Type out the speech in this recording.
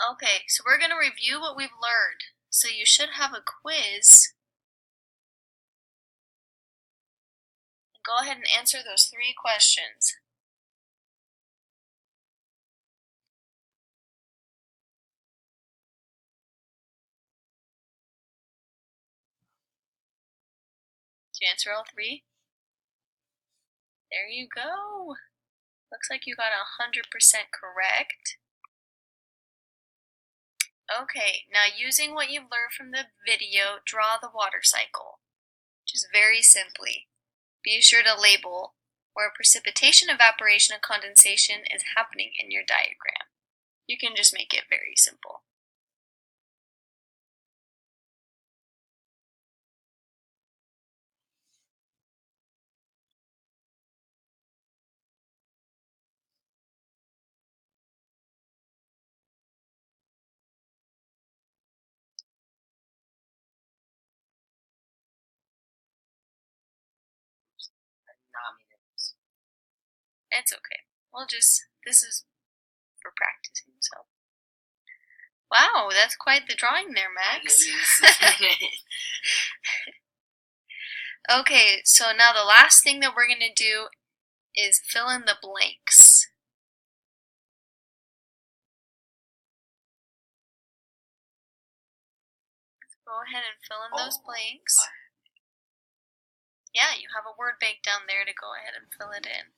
Okay, so we're going to review what we've learned. So you should have a quiz. Go ahead and answer those 3 questions. Did you answer all 3? There you go. Looks like you got 100% correct. Okay, now using what you've learned from the video, draw the water cycle. Just very simply. Be sure to label where precipitation, evaporation, and condensation is happening in your diagram. You can just make it very simple. It's okay. This is for practicing, so. Wow, that's quite the drawing there, Max. Okay, so now the last thing that we're going to do is fill in the blanks. Go ahead and fill in those blanks. Yeah, you have a word bank down there to go ahead and fill it in.